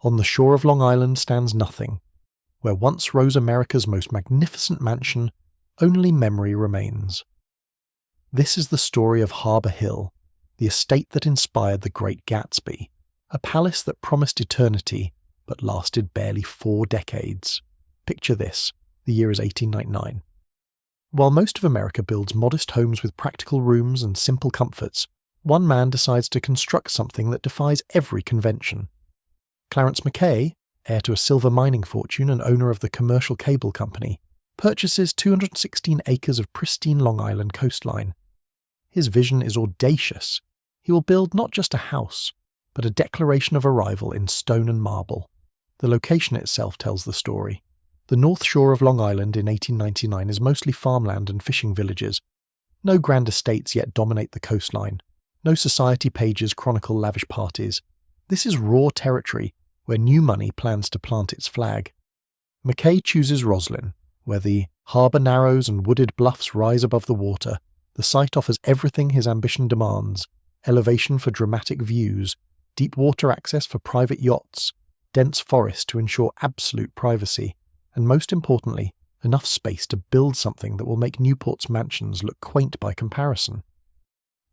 On the shore of Long Island stands nothing. Where once rose America's most magnificent mansion, only memory remains. This is the story of Harbour Hill, the estate that inspired the great Gatsby, a palace that promised eternity but lasted barely 4 decades. Picture this, the year is 1899. While most of America builds modest homes with practical rooms and simple comforts, one man decides to construct something that defies every convention. Clarence Mackay, heir to a silver mining fortune and owner of the commercial cable company, purchases 216 acres of pristine Long Island coastline. His vision is audacious. He will build not just a house, but a declaration of arrival in stone and marble. The location itself tells the story. The north shore of Long Island in 1899 is mostly farmland and fishing villages. No grand estates yet dominate the coastline. No society pages chronicle lavish parties. This is raw territory where new money plans to plant its flag. Mackay chooses Roslyn, where the harbour narrows and wooded bluffs rise above the water. The site offers everything his ambition demands: elevation for dramatic views, deep water access for private yachts, dense forest to ensure absolute privacy, and most importantly, enough space to build something that will make Newport's mansions look quaint by comparison.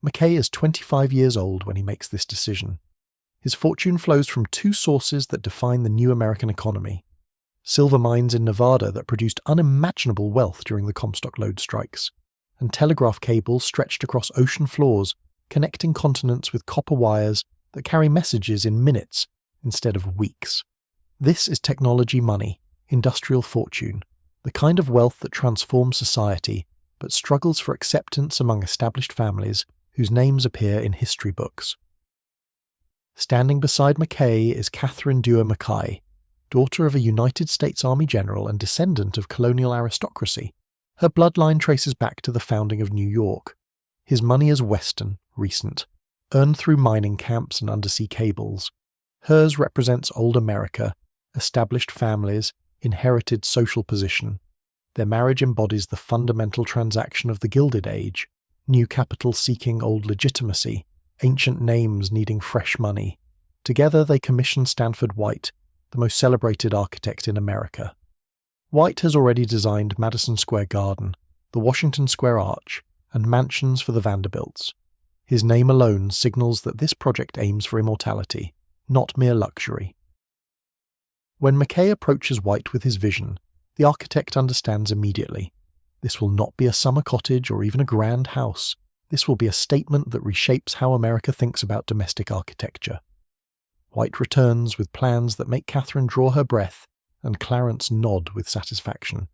Mackay is 25 years old when he makes this decision. His fortune flows from 2 sources that define the new American economy: silver mines in Nevada that produced unimaginable wealth during the Comstock lode strikes, and telegraph cables stretched across ocean floors, connecting continents with copper wires that carry messages in minutes instead of weeks. This is technology money, industrial fortune, the kind of wealth that transforms society, but struggles for acceptance among established families whose names appear in history books. Standing beside Mackay is Katherine Mackay, daughter of a United States Army general and descendant of colonial aristocracy. Her bloodline traces back to the founding of New York. His money is Western, recent, earned through mining camps and undersea cables. Hers represents old America, established families, inherited social position. Their marriage embodies the fundamental transaction of the Gilded Age, new capital seeking old legitimacy, ancient names needing fresh money. Together they commission Stanford White, the most celebrated architect in America. White has already designed Madison Square Garden, the Washington Square Arch, and mansions for the Vanderbilts. His name alone signals that this project aims for immortality, not mere luxury. When Mackay approaches White with his vision, the architect understands immediately. This will not be a summer cottage or even a grand house. This will be a statement that reshapes how America thinks about domestic architecture. White returns with plans that make Katherine draw her breath and Clarence nod with satisfaction.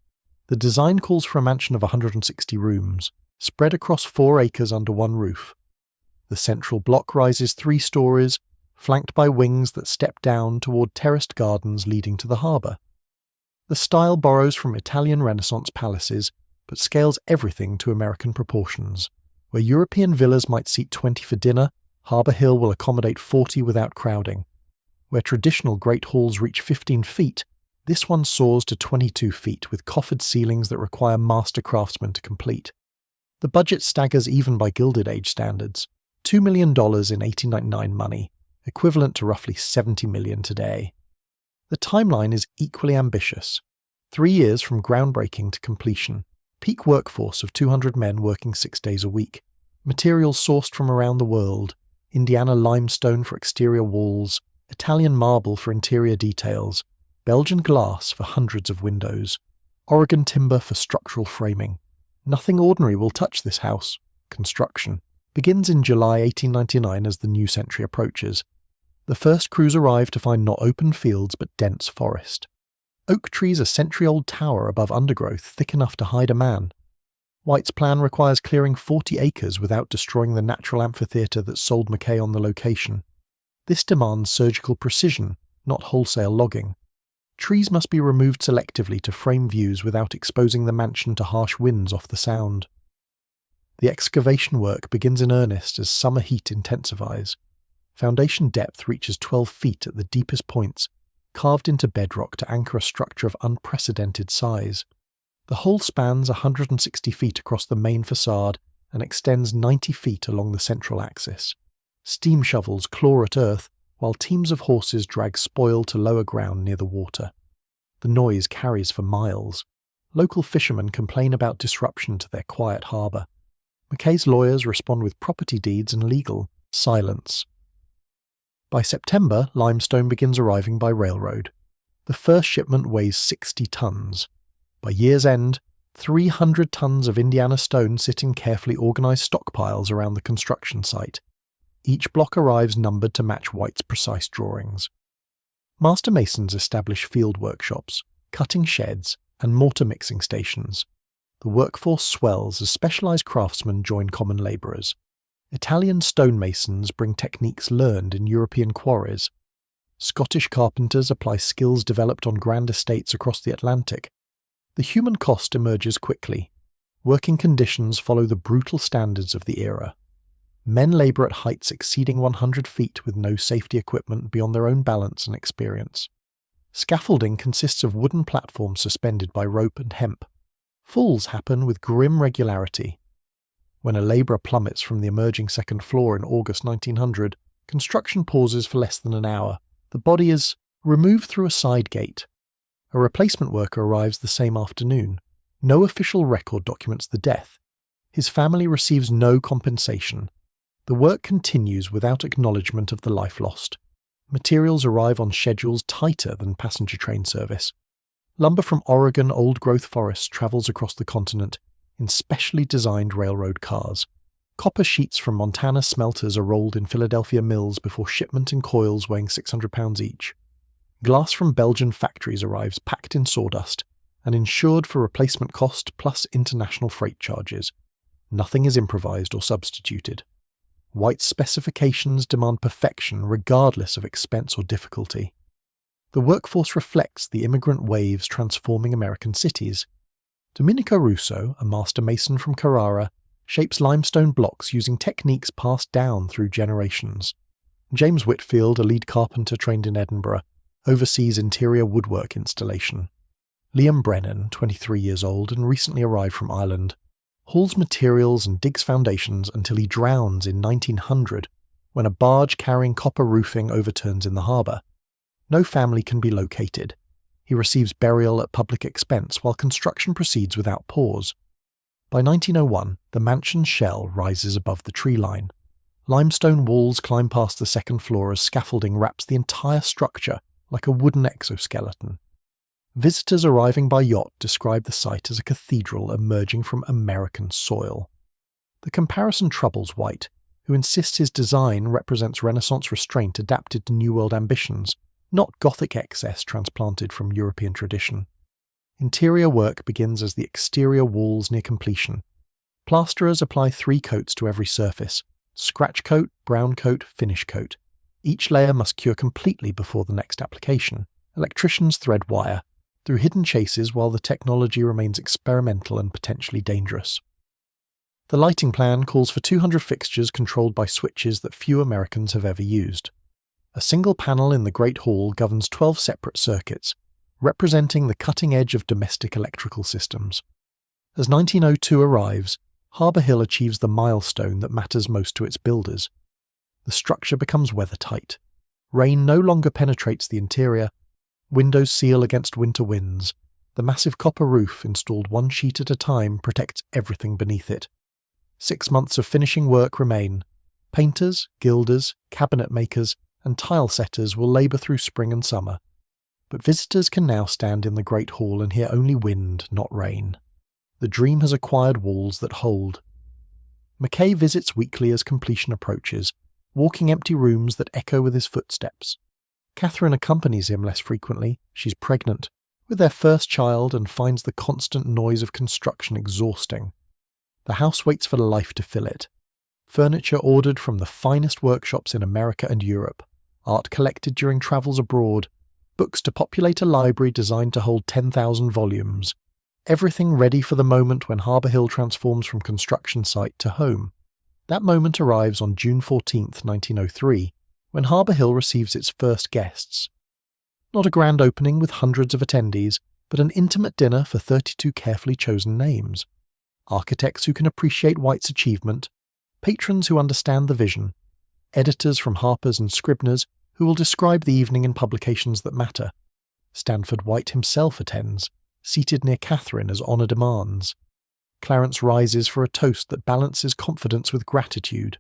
The design calls for a mansion of 160 rooms, spread across 4 acres under one roof. The central block rises 3 stories, flanked by wings that step down toward terraced gardens leading to the harbour. The style borrows from Italian Renaissance palaces, but scales everything to American proportions. Where European villas might seat 20 for dinner, Harbour Hill will accommodate 40 without crowding. Where traditional great halls reach 15 feet, this one soars to 22 feet with coffered ceilings that require master craftsmen to complete. The budget staggers even by Gilded Age standards, $2 million in 1899 money, equivalent to roughly $70 million today. The timeline is equally ambitious. 3 years from groundbreaking to completion, peak workforce of 200 men working 6 days a week, materials sourced from around the world, Indiana limestone for exterior walls, Italian marble for interior details, Belgian glass for hundreds of windows, Oregon timber for structural framing. Nothing ordinary will touch this house. Construction begins in July 1899 as the new century approaches. The first crews arrive to find not open fields but dense forest. Oak trees a century-old tower above undergrowth thick enough to hide a man. White's plan requires clearing 40 acres without destroying the natural amphitheatre that sold Mackay on the location. This demands surgical precision, not wholesale logging. Trees must be removed selectively to frame views without exposing the mansion to harsh winds off the sound. The excavation work begins in earnest as summer heat intensifies. Foundation depth reaches 12 feet at the deepest points, carved into bedrock to anchor a structure of unprecedented size. The whole spans 160 feet across the main facade and extends 90 feet along the central axis. Steam shovels claw at earth, while teams of horses drag spoil to lower ground near the water. The noise carries for miles. Local fishermen complain about disruption to their quiet harbour. Mackay's lawyers respond with property deeds and legal silence. By September, limestone begins arriving by railroad. The first shipment weighs 60 tons. By year's end, 300 tons of Indiana stone sit in carefully organised stockpiles around the construction site. Each block arrives numbered to match White's precise drawings. Master masons establish field workshops, cutting sheds, and mortar mixing stations. The workforce swells as specialised craftsmen join common labourers. Italian stonemasons bring techniques learned in European quarries. Scottish carpenters apply skills developed on grand estates across the Atlantic. The human cost emerges quickly. Working conditions follow the brutal standards of the era. Men labour at heights exceeding 100 feet with no safety equipment beyond their own balance and experience. Scaffolding consists of wooden platforms suspended by rope and hemp. Falls happen with grim regularity. When a labourer plummets from the emerging second floor in August 1900, construction pauses for less than an hour. The body is removed through a side gate. A replacement worker arrives the same afternoon. No official record documents the death. His family receives no compensation. The work continues without acknowledgement of the life lost. Materials arrive on schedules tighter than passenger train service. Lumber from Oregon old-growth forests travels across the continent in specially designed railroad cars. Copper sheets from Montana smelters are rolled in Philadelphia mills before shipment in coils weighing 600 pounds each. Glass from Belgian factories arrives packed in sawdust and insured for replacement cost plus international freight charges. Nothing is improvised or substituted. White's specifications demand perfection regardless of expense or difficulty. The workforce reflects the immigrant waves transforming American cities. Domenico Russo, a master mason from Carrara, shapes limestone blocks using techniques passed down through generations. James Whitfield, a lead carpenter trained in Edinburgh, oversees interior woodwork installation. Liam Brennan, 23 years old and recently arrived from Ireland, hauls materials and digs foundations until he drowns in 1900 when a barge carrying copper roofing overturns in the harbour. No family can be located. He receives burial at public expense while construction proceeds without pause. By 1901, the mansion's shell rises above the tree line. Limestone walls climb past the second floor as scaffolding wraps the entire structure like a wooden exoskeleton. Visitors arriving by yacht describe the site as a cathedral emerging from American soil. The comparison troubles White, who insists his design represents Renaissance restraint adapted to New World ambitions, not Gothic excess transplanted from European tradition. Interior work begins as the exterior walls near completion. Plasterers apply 3 coats to every surface: scratch coat, brown coat, finish coat. Each layer must cure completely before the next application. Electricians thread wire through hidden chases while the technology remains experimental and potentially dangerous. The lighting plan calls for 200 fixtures controlled by switches that few Americans have ever used. A single panel in the Great Hall governs 12 separate circuits, representing the cutting edge of domestic electrical systems. As 1902 arrives, Harbour Hill achieves the milestone that matters most to its builders. The structure becomes weathertight. Rain no longer penetrates the interior. Windows seal against winter winds. The massive copper roof, installed 1 sheet at a time, protects everything beneath it. 6 months of finishing work remain. Painters, gilders, cabinet makers, and tile setters will labour through spring and summer. But visitors can now stand in the Great Hall and hear only wind, not rain. The dream has acquired walls that hold. Mackay visits weekly as completion approaches, walking empty rooms that echo with his footsteps. Katherine accompanies him less frequently. She's pregnant with their first child and finds the constant noise of construction exhausting. The house waits for life to fill it. Furniture ordered from the finest workshops in America and Europe, art collected during travels abroad, books to populate a library designed to hold 10,000 volumes. Everything ready for the moment when Harbour Hill transforms from construction site to home. That moment arrives on June 14, 1903, when Harbour Hill receives its first guests. Not a grand opening with hundreds of attendees, but an intimate dinner for 32 carefully chosen names. Architects who can appreciate White's achievement, patrons who understand the vision, editors from Harper's and Scribner's who will describe the evening in publications that matter. Stanford White himself attends, seated near Katherine as honour demands. Clarence rises for a toast that balances confidence with gratitude.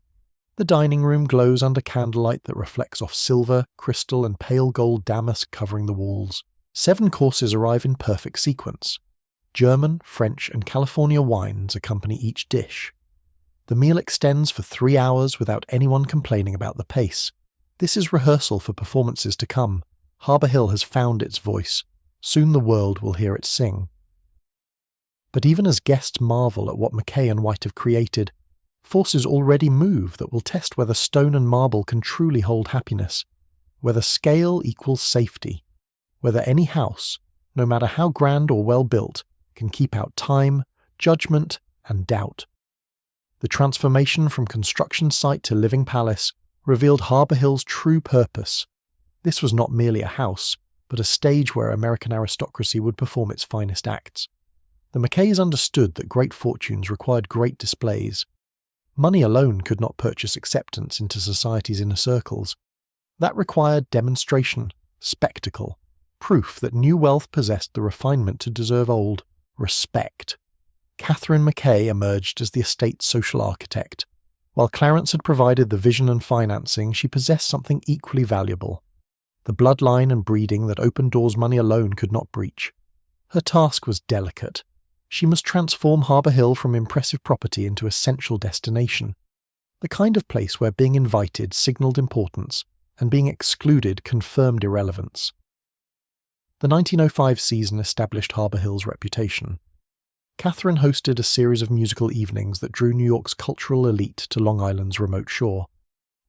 The dining room glows under candlelight that reflects off silver, crystal and pale gold damask covering the walls. 7 courses arrive in perfect sequence. German, French and California wines accompany each dish. The meal extends for 3 hours without anyone complaining about the pace. This is rehearsal for performances to come. Harbour Hill has found its voice. Soon the world will hear it sing. But even as guests marvel at what Mackay and White have created, forces already move that will test whether stone and marble can truly hold happiness, whether scale equals safety, whether any house, no matter how grand or well built, can keep out time, judgment, and doubt. The transformation from construction site to living palace revealed Harbour Hill's true purpose. This was not merely a house, but a stage where American aristocracy would perform its finest acts. The Mackays understood that great fortunes required great displays. Money alone could not purchase acceptance into society's inner circles. That required demonstration, spectacle, proof that new wealth possessed the refinement to deserve old, respect. Katherine Mackay emerged as the estate's social architect. While Clarence had provided the vision and financing, she possessed something equally valuable. The bloodline and breeding that open doors money alone could not breach. Her task was delicate. She must transform Harbour Hill from impressive property into essential destination, the kind of place where being invited signalled importance and being excluded confirmed irrelevance. The 1905 season established Harbour Hill's reputation. Katherine hosted a series of musical evenings that drew New York's cultural elite to Long Island's remote shore.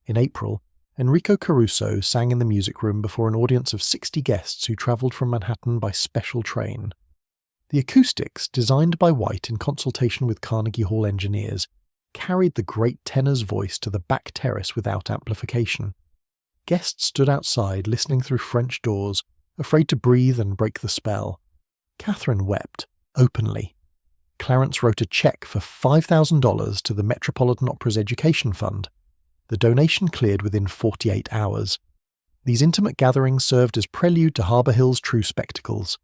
In April, Enrico Caruso sang in the music room before an audience of 60 guests who travelled from Manhattan by special train. The acoustics, designed by White in consultation with Carnegie Hall engineers, carried the great tenor's voice to the back terrace without amplification. Guests stood outside, listening through French doors, afraid to breathe and break the spell. Katherine wept, openly. Clarence wrote a check for $5,000 to the Metropolitan Opera's Education Fund. The donation cleared within 48 hours. These intimate gatherings served as prelude to Harbour Hill's true spectacles,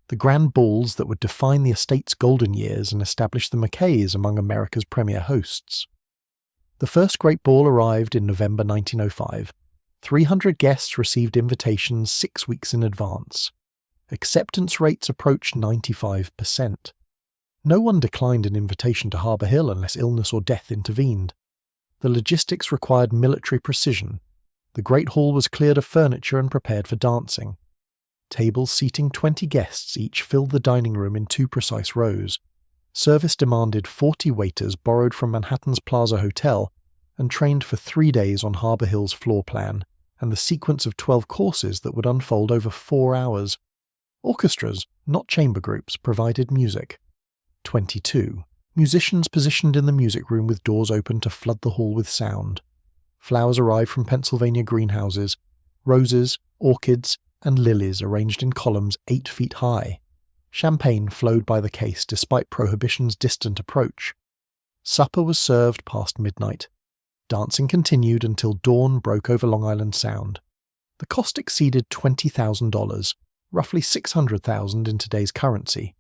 the grand balls that would define the estate's golden years and establish the Mackays among America's premier hosts. The first great ball arrived in November 1905. 300 guests received invitations 6 weeks in advance. Acceptance rates approached 95%. No one declined an invitation to Harbour Hill unless illness or death intervened. The logistics required military precision. The great hall was cleared of furniture and prepared for dancing. Tables seating 20 guests each filled the dining room in 2 precise rows. Service demanded 40 waiters borrowed from Manhattan's Plaza Hotel and trained for 3 days on Harbour Hill's floor plan and the sequence of 12 courses that would unfold over 4 hours. Orchestras, not chamber groups, provided music. 22. Musicians positioned in the music room with doors open to flood the hall with sound. Flowers arrived from Pennsylvania greenhouses, roses, orchids, and lilies arranged in columns 8 feet high. Champagne flowed by the case despite Prohibition's distant approach. Supper was served past midnight. Dancing continued until dawn broke over Long Island Sound. The cost exceeded $20,000, roughly $600,000 in today's currency.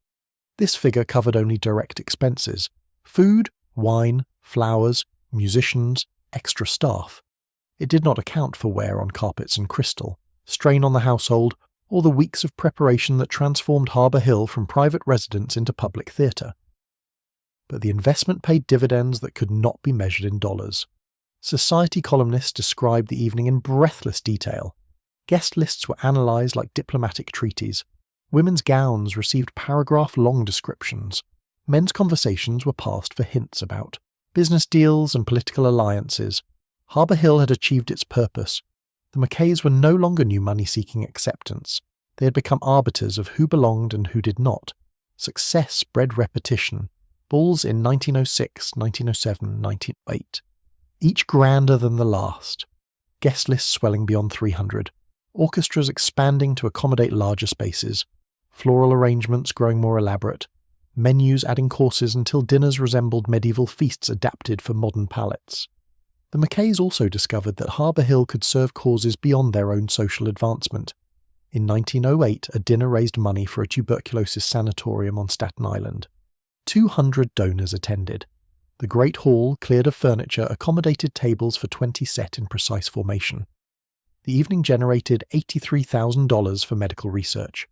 This figure covered only direct expenses: food, wine, flowers, musicians, extra staff. It did not account for wear on carpets and crystal, strain on the household, or the weeks of preparation that transformed Harbour Hill from private residence into public theatre. But the investment paid dividends that could not be measured in dollars. Society columnists described the evening in breathless detail. Guest lists were analysed like diplomatic treaties. Women's gowns received paragraph-long descriptions. Men's conversations were passed for hints about business deals and political alliances. Harbour Hill had achieved its purpose. The Mackays were no longer new money-seeking acceptance. They had become arbiters of who belonged and who did not. Success bred repetition. Balls in 1906, 1907, 1908. Each grander than the last. Guest lists swelling beyond 300. Orchestras expanding to accommodate larger spaces. Floral arrangements growing more elaborate. Menus adding courses until dinners resembled medieval feasts adapted for modern palates. The Mackays also discovered that Harbour Hill could serve causes beyond their own social advancement. In 1908, a dinner raised money for a tuberculosis sanatorium on Staten Island. 200 donors attended. The Great Hall, cleared of furniture, accommodated tables for 20 set in precise formation. The evening generated $83,000 for medical research.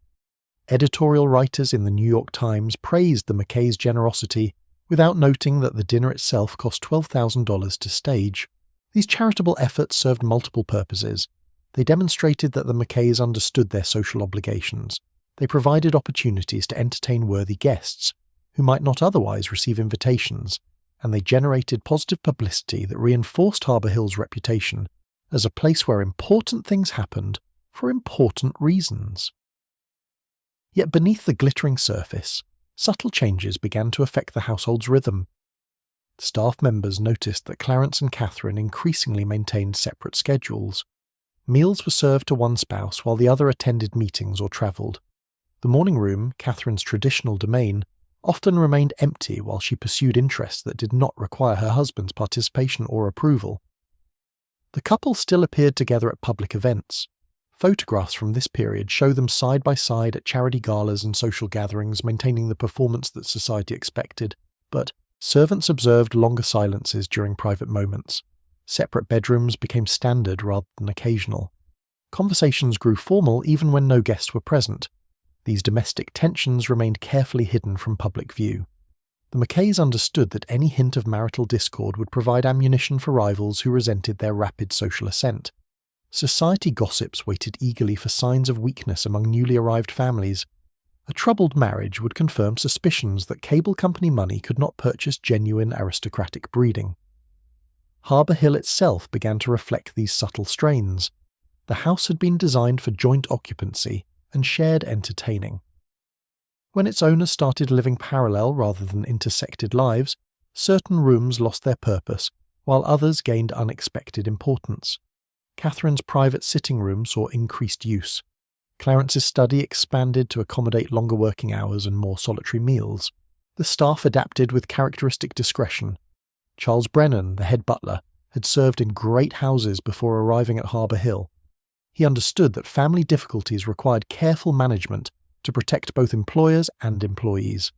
Editorial writers in the New York Times praised the Mackays' generosity without noting that the dinner itself cost $12,000 to stage. These charitable efforts served multiple purposes. They demonstrated that the Mackays understood their social obligations. They provided opportunities to entertain worthy guests, who might not otherwise receive invitations, and they generated positive publicity that reinforced Harbour Hill's reputation as a place where important things happened for important reasons. Yet beneath the glittering surface, subtle changes began to affect the household's rhythm. Staff members noticed that Clarence and Katherine increasingly maintained separate schedules. Meals were served to one spouse while the other attended meetings or travelled. The morning room, Katherine's traditional domain, often remained empty while she pursued interests that did not require her husband's participation or approval. The couple still appeared together at public events. Photographs from this period show them side by side at charity galas and social gatherings, maintaining the performance that society expected, but servants observed longer silences during private moments. Separate bedrooms became standard rather than occasional. Conversations grew formal even when no guests were present. These domestic tensions remained carefully hidden from public view. The Mackays understood that any hint of marital discord would provide ammunition for rivals who resented their rapid social ascent. Society gossips waited eagerly for signs of weakness among newly arrived families. A troubled marriage would confirm suspicions that cable company money could not purchase genuine aristocratic breeding. Harbour Hill itself began to reflect these subtle strains. The house had been designed for joint occupancy and shared entertaining. When its owners started living parallel rather than intersected lives, certain rooms lost their purpose, while others gained unexpected importance. Katherine's private sitting room saw increased use. Clarence's study expanded to accommodate longer working hours and more solitary meals. The staff adapted with characteristic discretion. Charles Brennan, the head butler, had served in great houses before arriving at Harbour Hill. He understood that family difficulties required careful management to protect both employers and employees.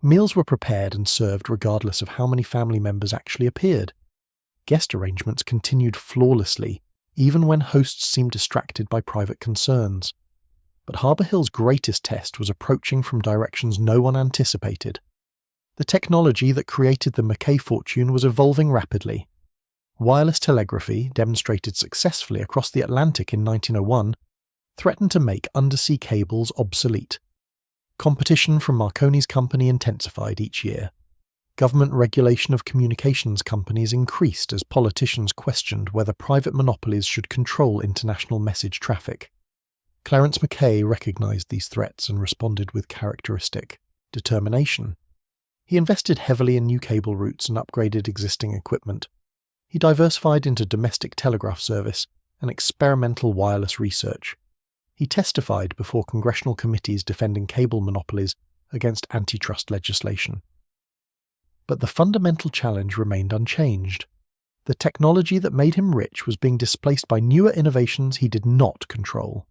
Meals were prepared and served regardless of how many family members actually appeared. Guest arrangements continued flawlessly, even when hosts seemed distracted by private concerns. But Harbour Hill's greatest test was approaching from directions no one anticipated. The technology that created the Mackay fortune was evolving rapidly. Wireless telegraphy, demonstrated successfully across the Atlantic in 1901, threatened to make undersea cables obsolete. Competition from Marconi's company intensified each year. Government regulation of communications companies increased as politicians questioned whether private monopolies should control international message traffic. Clarence Mackay recognized these threats and responded with characteristic determination. He invested heavily in new cable routes and upgraded existing equipment. He diversified into domestic telegraph service and experimental wireless research. He testified before congressional committees defending cable monopolies against antitrust legislation. But the fundamental challenge remained unchanged. The technology that made him rich was being displaced by newer innovations he did not control.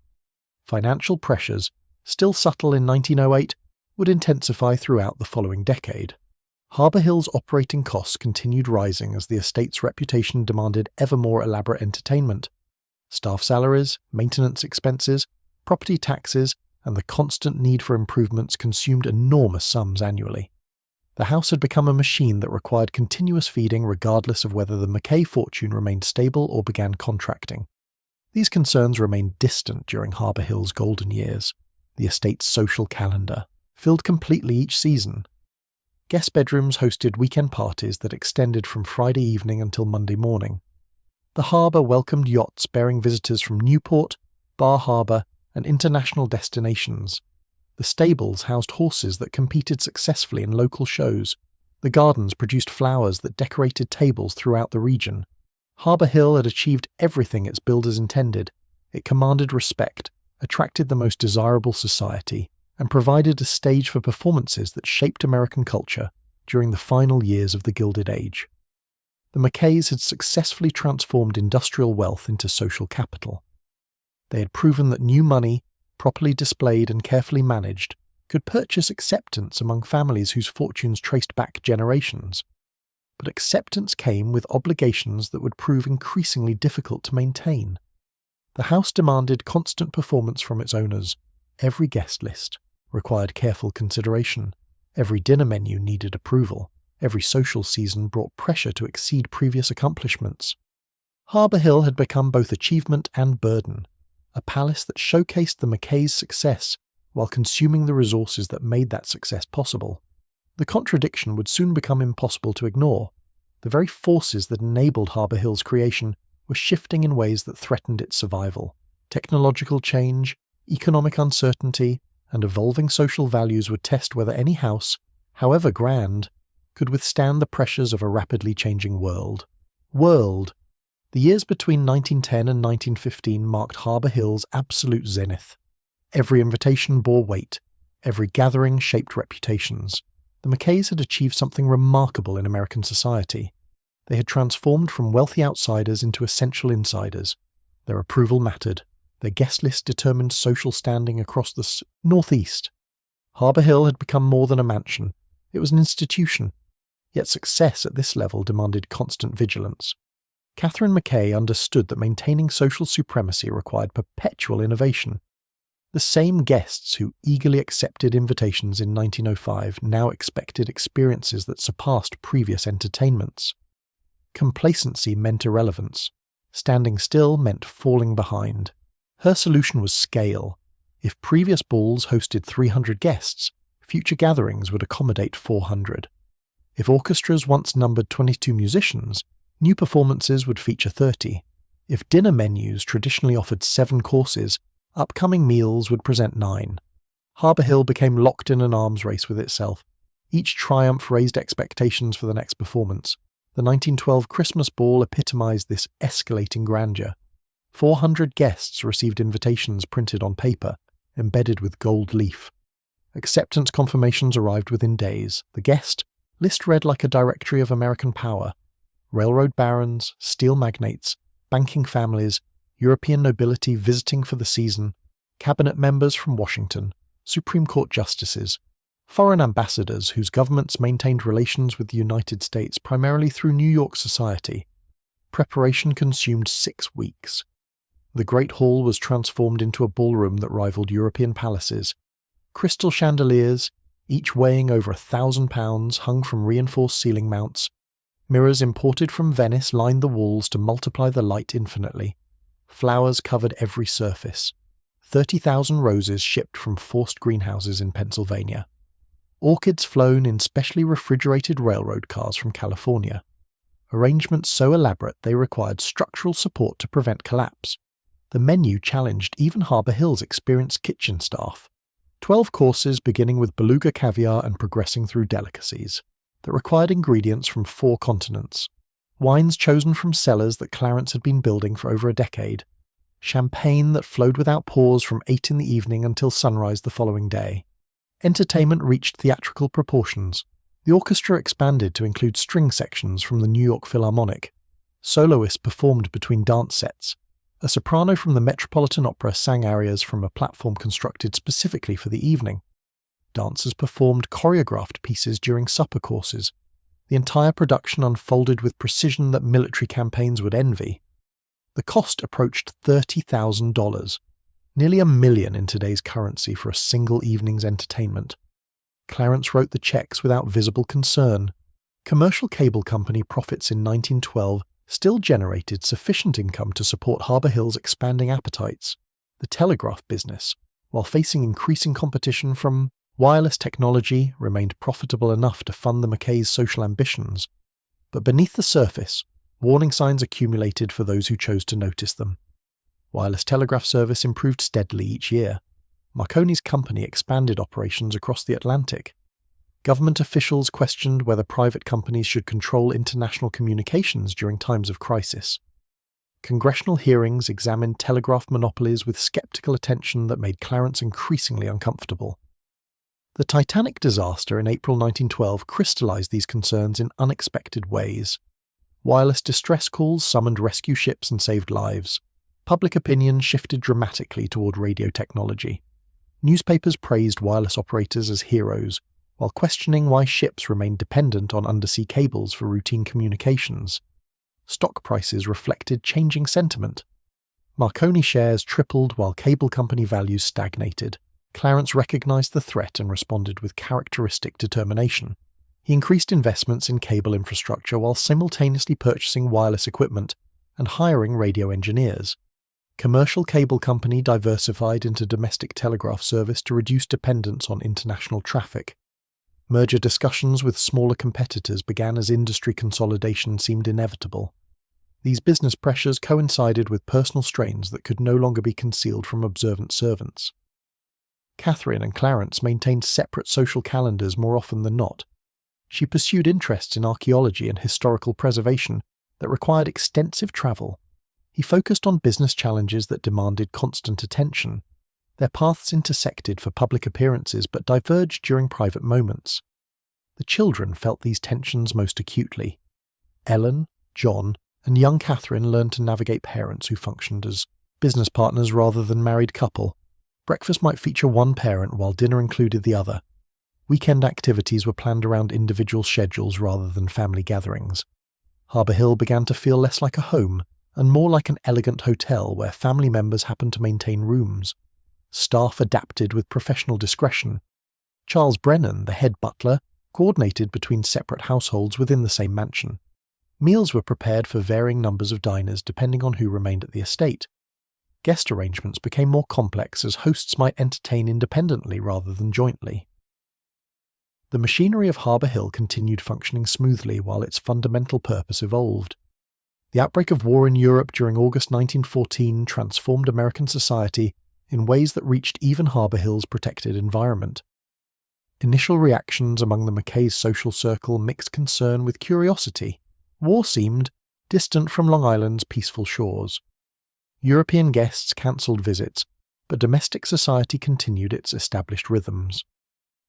Financial pressures, still subtle in 1908, would intensify throughout the following decade. Harbour Hill's operating costs continued rising as the estate's reputation demanded ever more elaborate entertainment. Staff salaries, maintenance expenses, property taxes, and the constant need for improvements consumed enormous sums annually. The house had become a machine that required continuous feeding regardless of whether the Mackay fortune remained stable or began contracting. These concerns remained distant during Harbour Hill's golden years. The estate's social calendar filled completely each season. Guest bedrooms hosted weekend parties that extended from Friday evening until Monday morning. The harbour welcomed yachts bearing visitors from Newport, Bar Harbour, and international destinations. The stables housed horses that competed successfully in local shows. The gardens produced flowers that decorated tables throughout the region. Harbour Hill had achieved everything its builders intended. It commanded respect, attracted the most desirable society, and provided a stage for performances that shaped American culture during the final years of the Gilded Age. The Mackays had successfully transformed industrial wealth into social capital. They had proven that new money, properly displayed and carefully managed, could purchase acceptance among families whose fortunes traced back generations. But acceptance came with obligations that would prove increasingly difficult to maintain. The house demanded constant performance from its owners. Every guest list required careful consideration. Every dinner menu needed approval. Every social season brought pressure to exceed previous accomplishments. Harbour Hill had become both achievement and burden, a palace that showcased the Mackays' success while consuming the resources that made that success possible. The contradiction would soon become impossible to ignore. The very forces that enabled Harbour Hill's creation were shifting in ways that threatened its survival. Technological change, economic uncertainty, and evolving social values would test whether any house, however grand, could withstand the pressures of a rapidly changing world. The years between 1910 and 1915 marked Harbour Hill's absolute zenith. Every invitation bore weight. Every gathering shaped reputations. The Mackays had achieved something remarkable in American society. They had transformed from wealthy outsiders into essential insiders. Their approval mattered. Their guest list determined social standing across the Northeast. Harbour Hill had become more than a mansion. It was an institution. Yet success at this level demanded constant vigilance. Katherine Mackay understood that maintaining social supremacy required perpetual innovation. The same guests who eagerly accepted invitations in 1905 now expected experiences that surpassed previous entertainments. Complacency meant irrelevance. Standing still meant falling behind. Her solution was scale. If previous balls hosted 300 guests, future gatherings would accommodate 400. If orchestras once numbered 22 musicians, new performances would feature 30. If dinner menus traditionally offered 7 courses, upcoming meals would present 9. Harbour Hill became locked in an arms race with itself. Each triumph raised expectations for the next performance. The 1912 Christmas ball epitomized this escalating grandeur. 400 guests received invitations printed on paper, embedded with gold leaf. Acceptance confirmations arrived within days. The guest list read like a directory of American power. Railroad barons, steel magnates, banking families, European nobility visiting for the season, cabinet members from Washington, Supreme Court justices, foreign ambassadors whose governments maintained relations with the United States primarily through New York society. Preparation consumed 6 weeks. The Great Hall was transformed into a ballroom that rivaled European palaces. Crystal chandeliers, each weighing over 1,000 pounds, hung from reinforced ceiling mounts. Mirrors imported from Venice lined the walls to multiply the light infinitely. Flowers covered every surface. 30,000 roses shipped from forced greenhouses in Pennsylvania. Orchids flown in specially refrigerated railroad cars from California. Arrangements so elaborate they required structural support to prevent collapse. The menu challenged even Harbour Hill's experienced kitchen staff. 12 courses beginning with beluga caviar and progressing through delicacies that required ingredients from 4 continents. Wines chosen from cellars that Clarence had been building for over a decade. Champagne that flowed without pause from 8 in the evening until sunrise the following day. Entertainment reached theatrical proportions. The orchestra expanded to include string sections from the New York Philharmonic. Soloists performed between dance sets. A soprano from the Metropolitan Opera sang arias from a platform constructed specifically for the evening. Dancers performed choreographed pieces during supper courses. The entire production unfolded with precision that military campaigns would envy. The cost approached $30,000, nearly $1 million in today's currency for a single evening's entertainment. Clarence wrote the checks without visible concern. Commercial cable company profits in 1912 still generated sufficient income to support Harbour Hill's expanding appetites. The telegraph business, while facing increasing competition from wireless technology, remained profitable enough to fund the Mackays' social ambitions. But beneath the surface, warning signs accumulated for those who chose to notice them. Wireless telegraph service improved steadily each year. Marconi's company expanded operations across the Atlantic. Government officials questioned whether private companies should control international communications during times of crisis. Congressional hearings examined telegraph monopolies with skeptical attention that made Clarence increasingly uncomfortable. The Titanic disaster in April 1912 crystallized these concerns in unexpected ways. Wireless distress calls summoned rescue ships and saved lives. Public opinion shifted dramatically toward radio technology. Newspapers praised wireless operators as heroes, while questioning why ships remained dependent on undersea cables for routine communications. Stock prices reflected changing sentiment. Marconi shares tripled while cable company values stagnated. Clarence recognized the threat and responded with characteristic determination. He increased investments in cable infrastructure while simultaneously purchasing wireless equipment and hiring radio engineers. Commercial cable company diversified into domestic telegraph service to reduce dependence on international traffic. Merger discussions with smaller competitors began as industry consolidation seemed inevitable. These business pressures coincided with personal strains that could no longer be concealed from observant servants. Katherine and Clarence maintained separate social calendars more often than not. She pursued interests in archaeology and historical preservation that required extensive travel. He focused on business challenges that demanded constant attention. Their paths intersected for public appearances but diverged during private moments. The children felt these tensions most acutely. Ellen, John, and young Katherine learned to navigate parents who functioned as business partners rather than married couple. Breakfast might feature one parent while dinner included the other. Weekend activities were planned around individual schedules rather than family gatherings. Harbour Hill began to feel less like a home and more like an elegant hotel where family members happened to maintain rooms. Staff adapted with professional discretion. Charles Brennan, the head butler, coordinated between separate households within the same mansion. Meals were prepared for varying numbers of diners depending on who remained at the estate. Guest arrangements became more complex as hosts might entertain independently rather than jointly. The machinery of Harbour Hill continued functioning smoothly while its fundamental purpose evolved. The outbreak of war in Europe during August 1914 transformed American society in ways that reached even Harbour Hill's protected environment. Initial reactions among the Mackays' social circle mixed concern with curiosity. War seemed distant from Long Island's peaceful shores. European guests cancelled visits, but domestic society continued its established rhythms.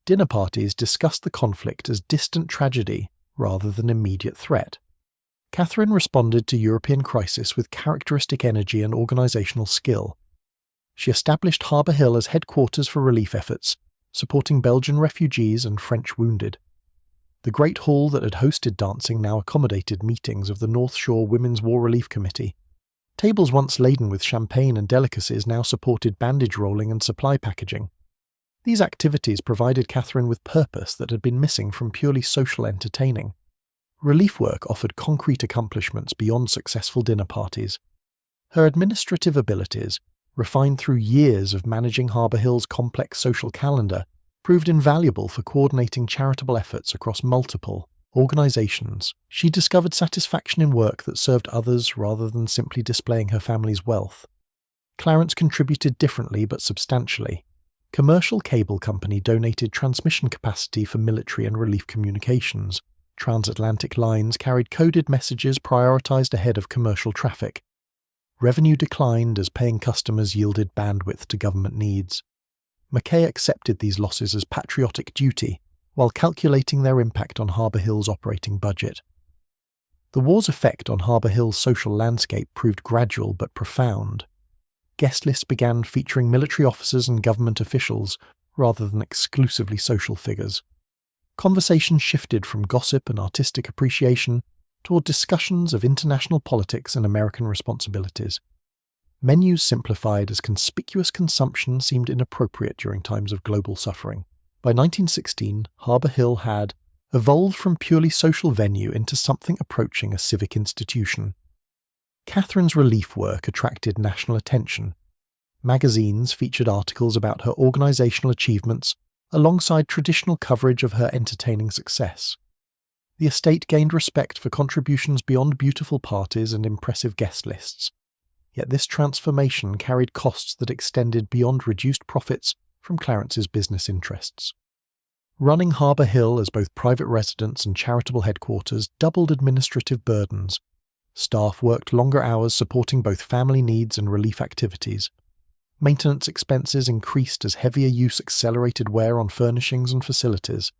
Dinner parties discussed the conflict as distant tragedy rather than immediate threat. Katherine responded to European crisis with characteristic energy and organisational skill. She established Harbour Hill as headquarters for relief efforts, supporting Belgian refugees and French wounded. The Great Hall that had hosted dancing now accommodated meetings of the North Shore Women's War Relief Committee. Tables once laden with champagne and delicacies now supported bandage rolling and supply packaging. These activities provided Katherine with purpose that had been missing from purely social entertaining. Relief work offered concrete accomplishments beyond successful dinner parties. Her administrative abilities, refined through years of managing Harbour Hill's complex social calendar, proved invaluable for coordinating charitable efforts across multiple organisations. She discovered satisfaction in work that served others rather than simply displaying her family's wealth. Clarence contributed differently but substantially. Commercial cable company donated transmission capacity for military and relief communications. Transatlantic lines carried coded messages prioritised ahead of commercial traffic. Revenue declined as paying customers yielded bandwidth to government needs. Mackay accepted these losses as patriotic duty, while calculating their impact on Harbour Hill's operating budget. The war's effect on Harbour Hill's social landscape proved gradual but profound. Guest lists began featuring military officers and government officials rather than exclusively social figures. Conversation shifted from gossip and artistic appreciation toward discussions of international politics and American responsibilities. Menus simplified as conspicuous consumption seemed inappropriate during times of global suffering. By 1916, Harbour Hill had evolved from purely social venue into something approaching a civic institution. Katherine's relief work attracted national attention. Magazines featured articles about her organisational achievements alongside traditional coverage of her entertaining success. The estate gained respect for contributions beyond beautiful parties and impressive guest lists. Yet this transformation carried costs that extended beyond reduced profits from Clarence's business interests. Running Harbour Hill as both private residence and charitable headquarters doubled administrative burdens. Staff worked longer hours supporting both family needs and relief activities. Maintenance expenses increased as heavier use accelerated wear on furnishings and facilities.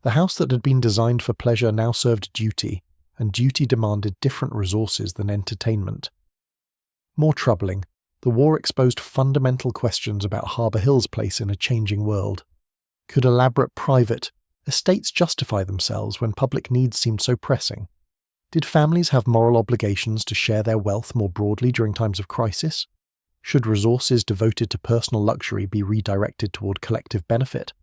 The house that had been designed for pleasure now served duty, and duty demanded different resources than entertainment. More troubling, the war exposed fundamental questions about Harbour Hill's place in a changing world. Could elaborate private estates justify themselves when public needs seemed so pressing? Did families have moral obligations to share their wealth more broadly during times of crisis? Should resources devoted to personal luxury be redirected toward collective benefit?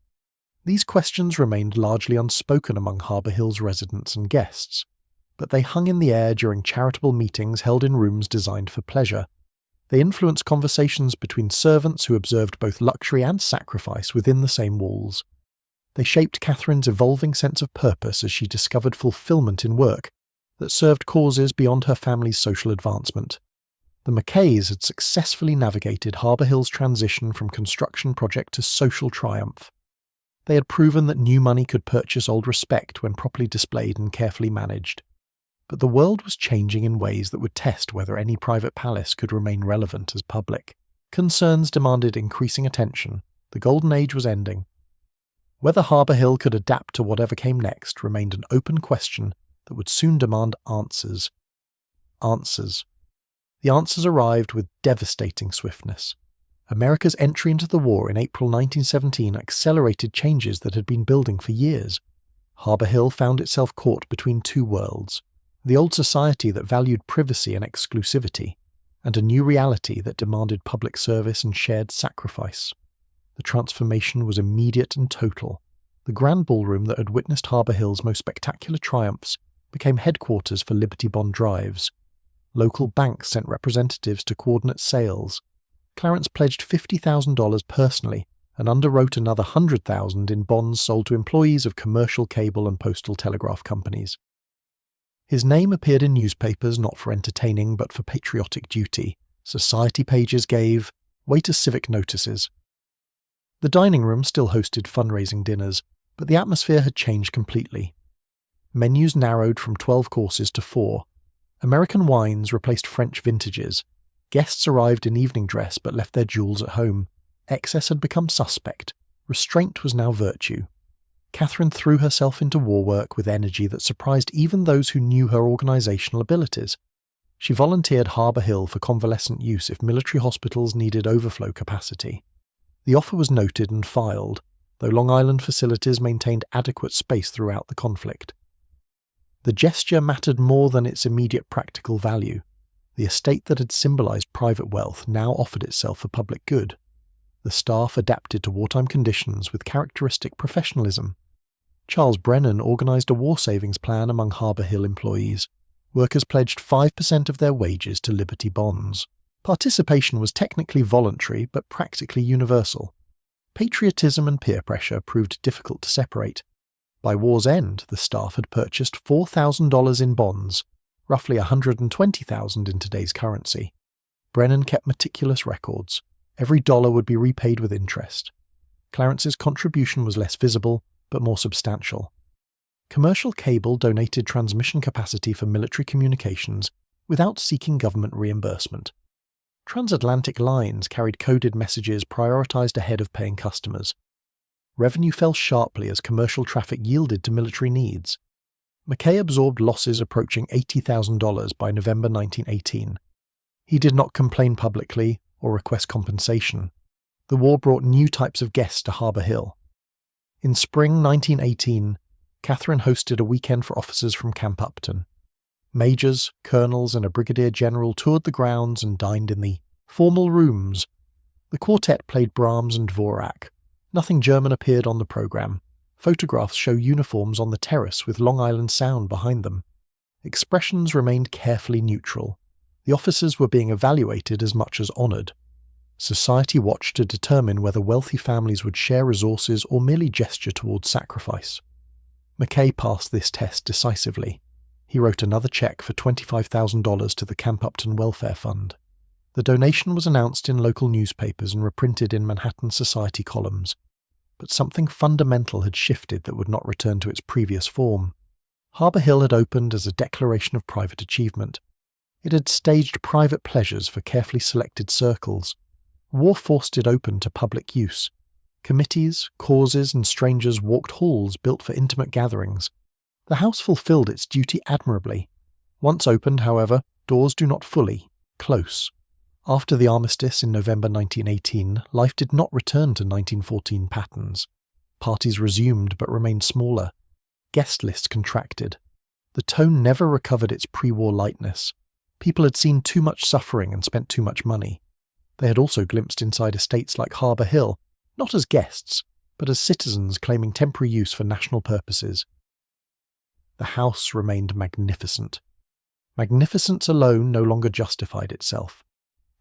These questions remained largely unspoken among Harbour Hill's residents and guests, but they hung in the air during charitable meetings held in rooms designed for pleasure. They influenced conversations between servants who observed both luxury and sacrifice within the same walls. They shaped Katherine's evolving sense of purpose as she discovered fulfillment in work that served causes beyond her family's social advancement. The Mackays had successfully navigated Harbour Hill's transition from construction project to social triumph. They had proven that new money could purchase old respect when properly displayed and carefully managed. But the world was changing in ways that would test whether any private palace could remain relevant as public. Concerns demanded increasing attention. The Golden Age was ending. Whether Harbour Hill could adapt to whatever came next remained an open question that would soon demand answers. Answers. The answers arrived with devastating swiftness. America's entry into the war in April 1917 accelerated changes that had been building for years. Harbour Hill found itself caught between two worlds: the old society that valued privacy and exclusivity, and a new reality that demanded public service and shared sacrifice. The transformation was immediate and total. The grand ballroom that had witnessed Harbour Hill's most spectacular triumphs became headquarters for Liberty Bond drives. Local banks sent representatives to coordinate sales. Clarence pledged $50,000 personally and underwrote another $100,000 in bonds sold to employees of commercial cable and postal telegraph companies. His name appeared in newspapers not for entertaining but for patriotic duty. Society pages gave way to civic notices. The dining room still hosted fundraising dinners, but the atmosphere had changed completely. Menus narrowed from 12 courses to 4. American wines replaced French vintages. Guests arrived in evening dress but left their jewels at home. Excess had become suspect. Restraint was now virtue. Katherine threw herself into war work with energy that surprised even those who knew her organisational abilities. She volunteered Harbour Hill for convalescent use if military hospitals needed overflow capacity. The offer was noted and filed, though Long Island facilities maintained adequate space throughout the conflict. The gesture mattered more than its immediate practical value. The estate that had symbolised private wealth now offered itself for public good. The staff adapted to wartime conditions with characteristic professionalism. Charles Brennan organised a war savings plan among Harbour Hill employees. Workers pledged 5% of their wages to Liberty bonds. Participation was technically voluntary but practically universal. Patriotism and peer pressure proved difficult to separate. By war's end, the staff had purchased $4,000 in bonds, roughly $120,000 in today's currency. Brennan kept meticulous records. Every dollar would be repaid with interest. Clarence's contribution was less visible, but more substantial. Commercial cable donated transmission capacity for military communications without seeking government reimbursement. Transatlantic lines carried coded messages prioritized ahead of paying customers. Revenue fell sharply as commercial traffic yielded to military needs. Mackay absorbed losses approaching $80,000 by November 1918. He did not complain publicly or request compensation. The war brought new types of guests to Harbour Hill. In spring 1918, Katherine hosted a weekend for officers from Camp Upton. Majors, colonels, and a brigadier general toured the grounds and dined in the formal rooms. The quartet played Brahms and Dvorak. Nothing German appeared on the programme. Photographs show uniforms on the terrace with Long Island Sound behind them. Expressions remained carefully neutral. The officers were being evaluated as much as honoured. Society watched to determine whether wealthy families would share resources or merely gesture towards sacrifice. Mackay passed this test decisively. He wrote another cheque for $25,000 to the Camp Upton Welfare Fund. The donation was announced in local newspapers and reprinted in Manhattan society columns. But something fundamental had shifted that would not return to its previous form. Harbour Hill had opened as a declaration of private achievement. It had staged private pleasures for carefully selected circles. War forced it open to public use. Committees, causes, and strangers walked halls built for intimate gatherings. The house fulfilled its duty admirably. Once opened, however, doors do not fully close. After the armistice in November 1918, life did not return to 1914 patterns. Parties resumed but remained smaller. Guest lists contracted. The tone never recovered its pre-war lightness. People had seen too much suffering and spent too much money. They had also glimpsed inside estates like Harbour Hill, not as guests, but as citizens claiming temporary use for national purposes. The house remained magnificent. Magnificence alone no longer justified itself.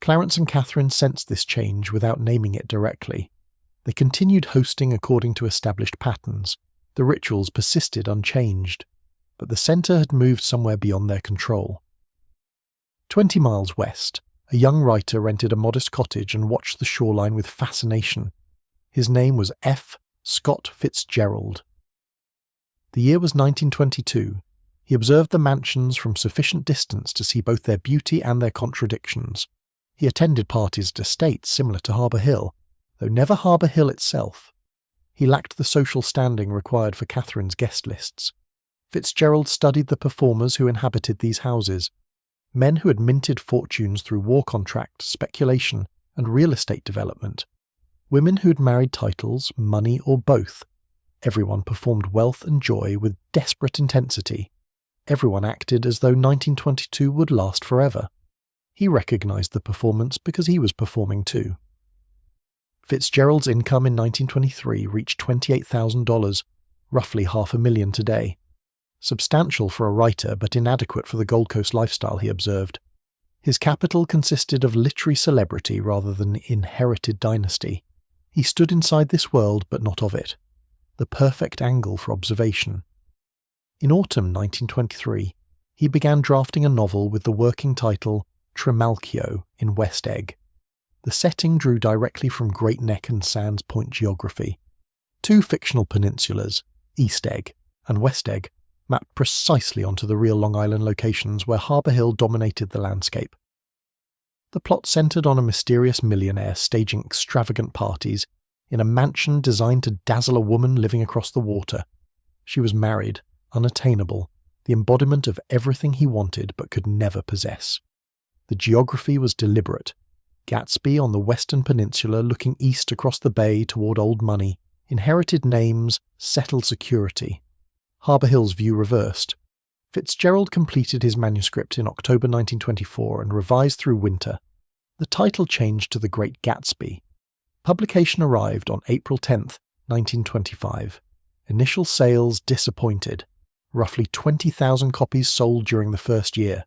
Clarence and Katherine sensed this change without naming it directly. They continued hosting according to established patterns. The rituals persisted unchanged, but the centre had moved somewhere beyond their control. 20 miles west, a young writer rented a modest cottage and watched the shoreline with fascination. His name was F. Scott Fitzgerald. The year was 1922. He observed the mansions from sufficient distance to see both their beauty and their contradictions. He attended parties at estates similar to Harbour Hill, though never Harbour Hill itself. He lacked the social standing required for Katherine's guest lists. Fitzgerald studied the performers who inhabited these houses, men who had minted fortunes through war contracts, speculation, and real estate development, women who had married titles, money, or both. Everyone performed wealth and joy with desperate intensity. Everyone acted as though 1922 would last forever. He recognised the performance because he was performing too. Fitzgerald's income in 1923 reached $28,000, roughly $500,000 today. Substantial for a writer, but inadequate for the Gold Coast lifestyle, he observed. His capital consisted of literary celebrity rather than inherited dynasty. He stood inside this world, but not of it. The perfect angle for observation. In autumn 1923, he began drafting a novel with the working title Trimalchio in West Egg. The setting drew directly from Great Neck and Sands Point geography. Two fictional peninsulas, East Egg and West Egg, mapped precisely onto the real Long Island locations where Harbour Hill dominated the landscape. The plot centred on a mysterious millionaire staging extravagant parties in a mansion designed to dazzle a woman living across the water. She was married, unattainable, the embodiment of everything he wanted but could never possess. The geography was deliberate. Gatsby on the western peninsula looking east across the bay toward old money, inherited names, settled security. Harbour Hill's view reversed. Fitzgerald completed his manuscript in October 1924 and revised through winter. The title changed to The Great Gatsby. Publication arrived on April 10, 1925. Initial sales disappointed. Roughly 20,000 copies sold during the first year.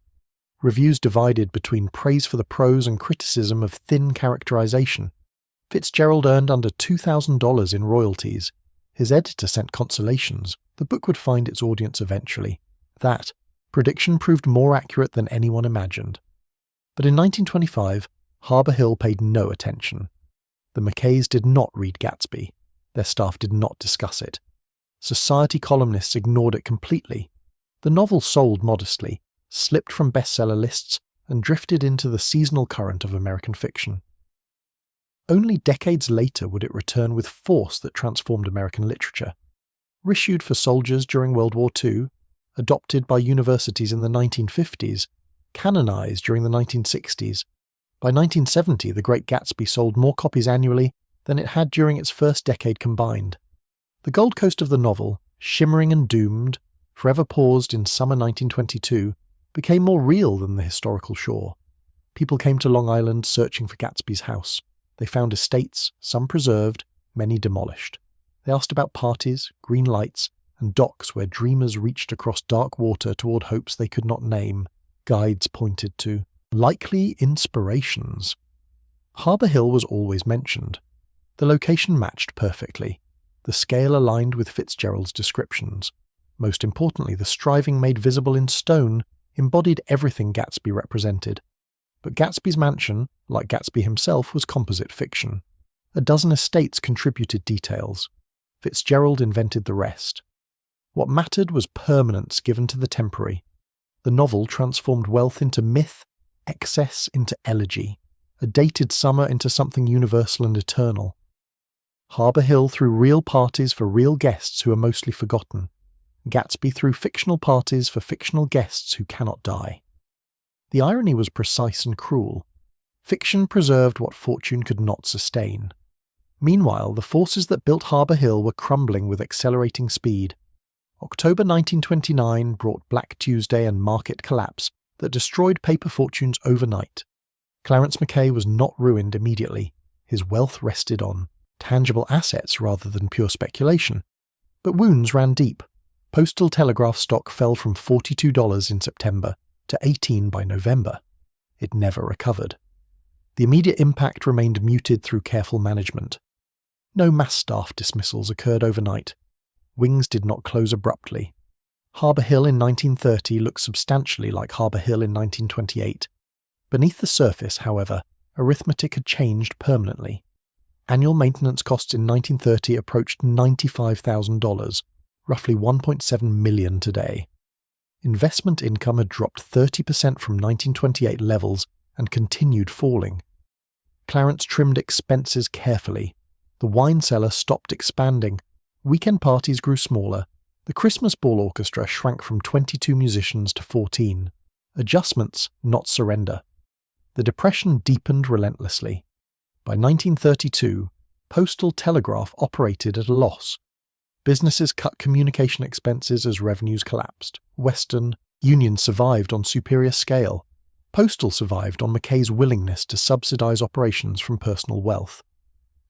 Reviews divided between praise for the prose and criticism of thin characterization. Fitzgerald earned under $2,000 in royalties. His editor sent consolations. The book would find its audience eventually. That prediction proved more accurate than anyone imagined. But in 1925, Harbour Hill paid no attention. The Mackays did not read Gatsby. Their staff did not discuss it. Society columnists ignored it completely. The novel sold modestly, slipped from bestseller lists, and drifted into the seasonal current of American fiction. Only decades later would it return with force that transformed American literature. Reissued for soldiers during World War II, adopted by universities in the 1950s, canonized during the 1960s. By 1970, The Great Gatsby sold more copies annually than it had during its first decade combined. The Gold Coast of the novel, shimmering and doomed, forever paused in summer 1922, became more real than the historical shore. People came to Long Island searching for Gatsby's house. They found estates, some preserved, many demolished. They asked about parties, green lights, and docks where dreamers reached across dark water toward hopes they could not name, guides pointed to. Likely inspirations. Harbour Hill was always mentioned. The location matched perfectly. The scale aligned with Fitzgerald's descriptions. Most importantly, the striving made visible in stone embodied everything Gatsby represented. But Gatsby's mansion, like Gatsby himself, was composite fiction. A dozen estates contributed details. Fitzgerald invented the rest. What mattered was permanence given to the temporary. The novel transformed wealth into myth, excess into elegy, a dated summer into something universal and eternal. Harbour Hill threw real parties for real guests who are mostly forgotten. Gatsby threw fictional parties for fictional guests who cannot die. The irony was precise and cruel. Fiction preserved what fortune could not sustain. Meanwhile, the forces that built Harbour Hill were crumbling with accelerating speed. October 1929 brought Black Tuesday and market collapse that destroyed paper fortunes overnight. Clarence Mackay was not ruined immediately. His wealth rested on tangible assets rather than pure speculation. But wounds ran deep. Postal telegraph stock fell from $42 in September to $18 by November. It never recovered. The immediate impact remained muted through careful management. No mass staff dismissals occurred overnight. Wings did not close abruptly. Harbour Hill in 1930 looked substantially like Harbour Hill in 1928. Beneath the surface, however, arithmetic had changed permanently. Annual maintenance costs in 1930 approached $95,000, roughly $1.7 million today. Investment income had dropped 30% from 1928 levels and continued falling. Clarence trimmed expenses carefully. The wine cellar stopped expanding. Weekend parties grew smaller. The Christmas ball orchestra shrank from 22 musicians to 14. Adjustments, not surrender. The Depression deepened relentlessly. By 1932, postal telegraph operated at a loss. Businesses cut communication expenses as revenues collapsed. Western Union survived on superior scale. Postal survived on Mackay's willingness to subsidize operations from personal wealth.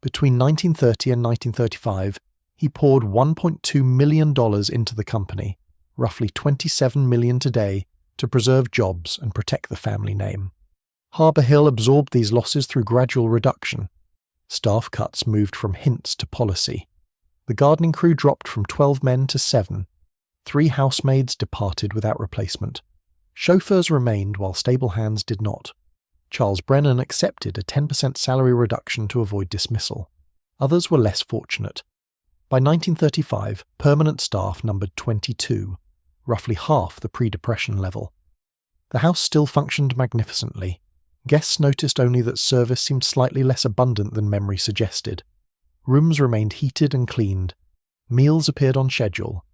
Between 1930 and 1935, he poured $1.2 million into the company, roughly $27 million today, to preserve jobs and protect the family name. Harbour Hill absorbed these losses through gradual reduction. Staff cuts moved from hints to policy. The gardening crew dropped from 12 men to 7. 3 housemaids departed without replacement. Chauffeurs remained while stable hands did not. Charles Brennan accepted a 10% salary reduction to avoid dismissal. Others were less fortunate. By 1935, permanent staff numbered 22, roughly half the pre-depression level. The house still functioned magnificently. Guests noticed only that service seemed slightly less abundant than memory suggested. Rooms remained heated and cleaned. Meals appeared on schedule.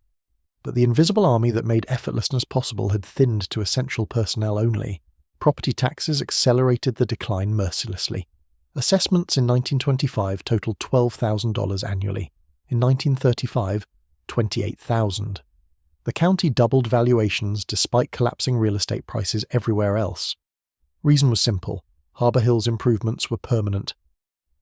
But the invisible army that made effortlessness possible had thinned to essential personnel only. Property taxes accelerated the decline mercilessly. Assessments in 1925 totaled $12,000 annually. In 1935, $28,000. The county doubled valuations despite collapsing real estate prices everywhere else. Reason was simple. Harbour Hill's improvements were permanent.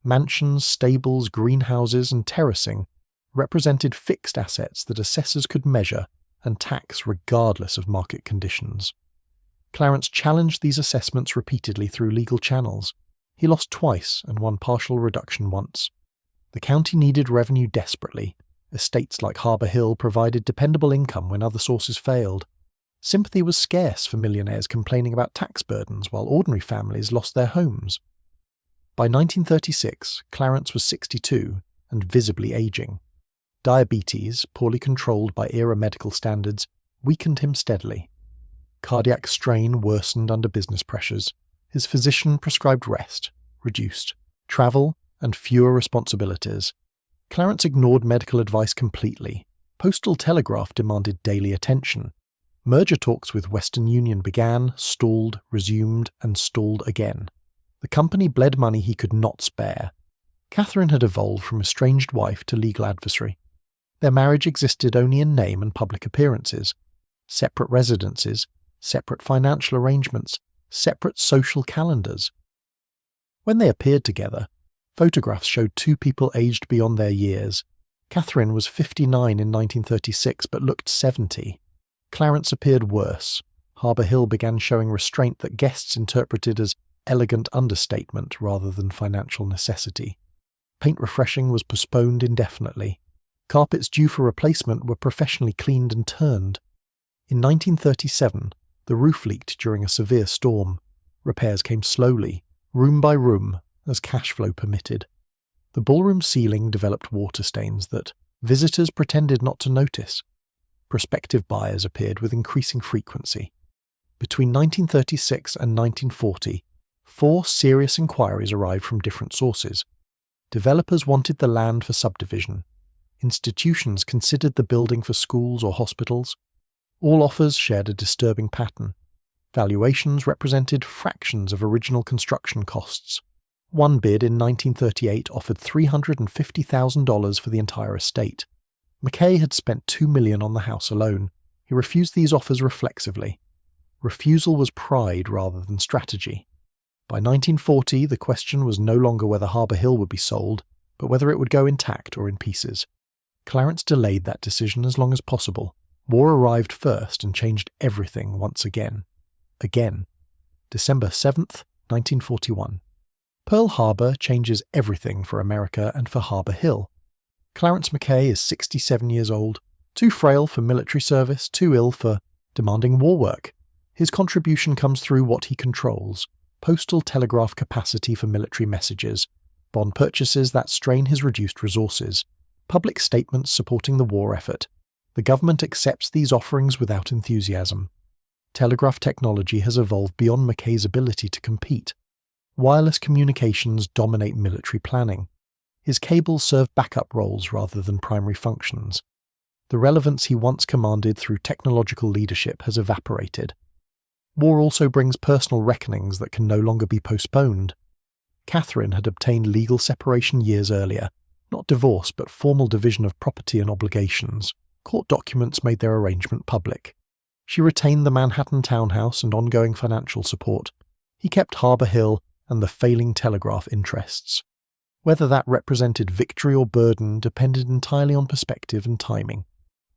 Mansions, stables, greenhouses, and terracing represented fixed assets that assessors could measure and tax regardless of market conditions. Clarence challenged these assessments repeatedly through legal channels. He lost twice and won partial reduction once. The county needed revenue desperately. Estates like Harbour Hill provided dependable income when other sources failed. Sympathy was scarce for millionaires complaining about tax burdens while ordinary families lost their homes. By 1936, Clarence was 62 and visibly aging. Diabetes, poorly controlled by era medical standards, weakened him steadily. Cardiac strain worsened under business pressures. His physician prescribed rest, reduced travel, and fewer responsibilities. Clarence ignored medical advice completely. Postal telegraph demanded daily attention. Merger talks with Western Union began, stalled, resumed, and stalled again. The company bled money he could not spare. Katherine had evolved from estranged wife to legal adversary. Their marriage existed only in name and public appearances. Separate residences, separate financial arrangements, separate social calendars. When they appeared together, photographs showed 2 people aged beyond their years. Katherine was 59 in 1936 but looked 70. Clarence appeared worse. Harbour Hill began showing restraint that guests interpreted as elegant understatement rather than financial necessity. Paint refreshing was postponed indefinitely. Carpets due for replacement were professionally cleaned and turned. In 1937, the roof leaked during a severe storm. Repairs came slowly, room by room, as cash flow permitted. The ballroom ceiling developed water stains that visitors pretended not to notice. Prospective buyers appeared with increasing frequency. Between 1936 and 1940, 4 serious inquiries arrived from different sources. Developers wanted the land for subdivision. Institutions considered the building for schools or hospitals. All offers shared a disturbing pattern. Valuations represented fractions of original construction costs. One bid in 1938 offered $350,000 for the entire estate. Mackay had spent $2 million on the house alone. He refused these offers reflexively. Refusal was pride rather than strategy. By 1940, the question was no longer whether Harbour Hill would be sold, but whether it would go intact or in pieces. Clarence delayed that decision as long as possible. War arrived first and changed everything once again. December 7th, 1941. Pearl Harbor changes everything for America and for Harbour Hill. Clarence Mackay is 67 years old, too frail for military service, too ill for demanding war work. His contribution comes through what he controls: postal telegraph capacity for military messages, bond purchases that strain his reduced resources, public statements supporting the war effort. The government accepts these offerings without enthusiasm. Telegraph technology has evolved beyond Mackay's ability to compete. Wireless communications dominate military planning. His cables serve backup roles rather than primary functions. The relevance he once commanded through technological leadership has evaporated. War also brings personal reckonings that can no longer be postponed. Katherine had obtained legal separation years earlier, not divorce but formal division of property and obligations. Court documents made their arrangement public. She retained the Manhattan townhouse and ongoing financial support. He kept Harbour Hill and the failing telegraph interests. Whether that represented victory or burden depended entirely on perspective and timing.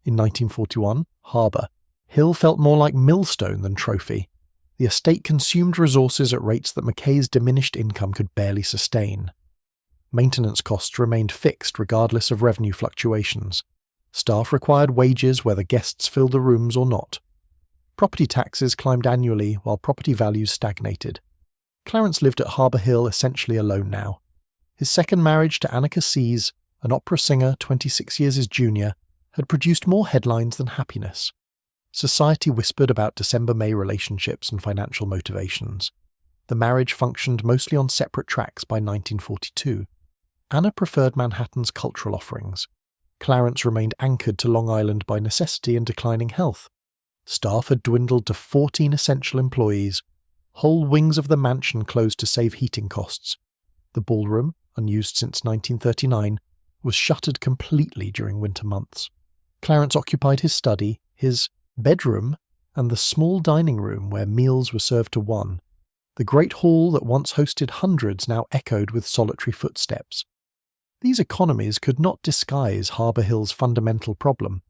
In 1941, Harbour Hill felt more like millstone than trophy. The estate consumed resources at rates that Mackay's diminished income could barely sustain. Maintenance costs remained fixed regardless of revenue fluctuations. Staff required wages whether guests filled the rooms or not. Property taxes climbed annually while property values stagnated. Clarence lived at Harbour Hill essentially alone now. His second marriage to Anna Cassis, an opera singer 26 years his junior, had produced more headlines than happiness. Society whispered about December-May relationships and financial motivations. The marriage functioned mostly on separate tracks by 1942. Anna preferred Manhattan's cultural offerings. Clarence remained anchored to Long Island by necessity and declining health. Staff had dwindled to 14 essential employees. Whole wings of the mansion closed to save heating costs. The ballroom, unused since 1939, was shuttered completely during winter months. Clarence occupied his study, his bedroom, and the small dining room where meals were served to one. The great hall that once hosted hundreds now echoed with solitary footsteps. These economies could not disguise Harbour Hill's fundamental problem.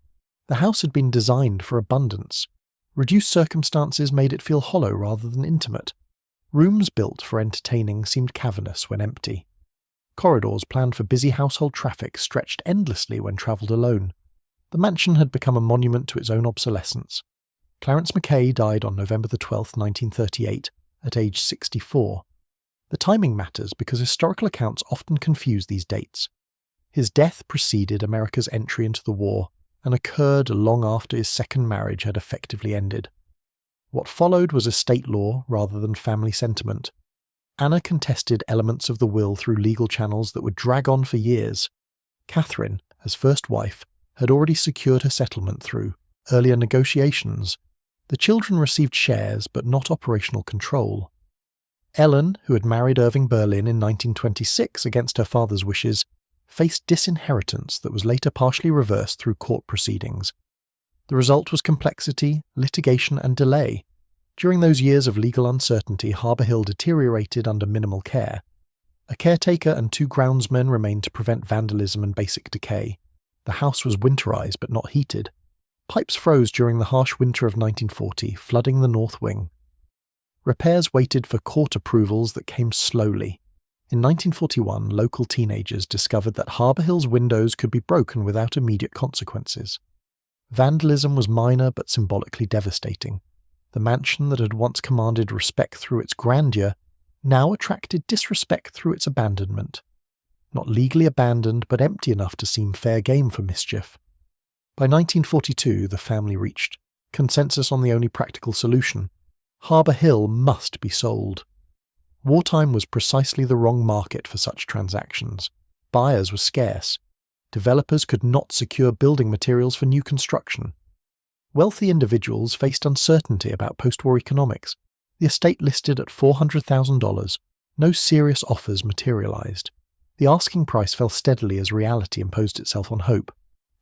The house had been designed for abundance. Reduced circumstances made it feel hollow rather than intimate. Rooms built for entertaining seemed cavernous when empty. Corridors planned for busy household traffic stretched endlessly when travelled alone. The mansion had become a monument to its own obsolescence. Clarence Mackay died on November 12, 1938, at age 64. The timing matters because historical accounts often confuse these dates. His death preceded America's entry into the war and occurred long after his second marriage had effectively ended. What followed was estate law rather than family sentiment. Anna contested elements of the will through legal channels that would drag on for years. Katherine, as first wife, had already secured her settlement through earlier negotiations. The children received shares but not operational control. Ellen, who had married Irving Berlin in 1926 against her father's wishes, faced disinheritance that was later partially reversed through court proceedings. The result was complexity, litigation and delay. During those years of legal uncertainty, Harbour Hill deteriorated under minimal care. A caretaker and 2 groundsmen remained to prevent vandalism and basic decay. The house was winterized but not heated. Pipes froze during the harsh winter of 1940, flooding the north wing. Repairs waited for court approvals that came slowly. In 1941, local teenagers discovered that Harbour Hill's windows could be broken without immediate consequences. Vandalism was minor but symbolically devastating. The mansion that had once commanded respect through its grandeur now attracted disrespect through its abandonment. Not legally abandoned, but empty enough to seem fair game for mischief. By 1942, the family reached consensus on the only practical solution. Harbour Hill must be sold. Wartime was precisely the wrong market for such transactions. Buyers were scarce. developers could not secure building materials for new construction. Wealthy individuals faced uncertainty about post-war economics. The estate listed at $400,000. No serious offers materialized. The asking price fell steadily as reality imposed itself on hope.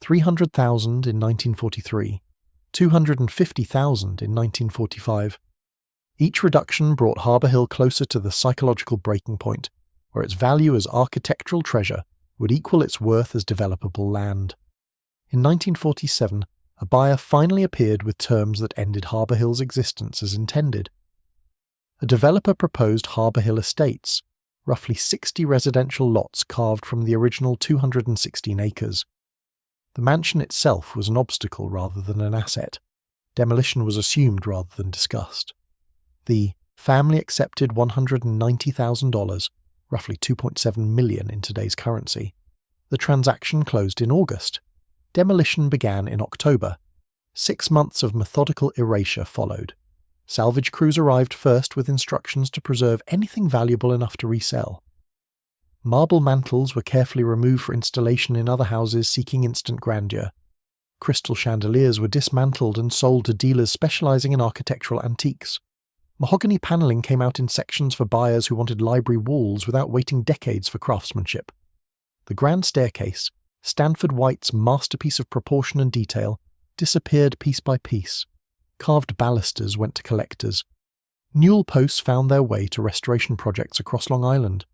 $300,000 in 1943, $250,000 in 1945. Each reduction brought Harbour Hill closer to the psychological breaking point, where its value as architectural treasure would equal its worth as developable land. In 1947, a buyer finally appeared with terms that ended Harbour Hill's existence as intended. A developer proposed Harbour Hill Estates, roughly 60 residential lots carved from the original 216 acres. The mansion itself was an obstacle rather than an asset. Demolition was assumed rather than discussed. The family accepted $190,000, roughly $2.7 million in today's currency. The transaction closed in August. Demolition began in October. 6 months of methodical erasure followed. Salvage crews arrived first with instructions to preserve anything valuable enough to resell. Marble mantels were carefully removed for installation in other houses seeking instant grandeur. Crystal chandeliers were dismantled and sold to dealers specializing in architectural antiques. Mahogany panelling came out in sections for buyers who wanted library walls without waiting decades for craftsmanship. The grand staircase, Stanford White's masterpiece of proportion and detail, disappeared piece by piece. Carved balusters went to collectors. Newel posts found their way to restoration projects across Long Island.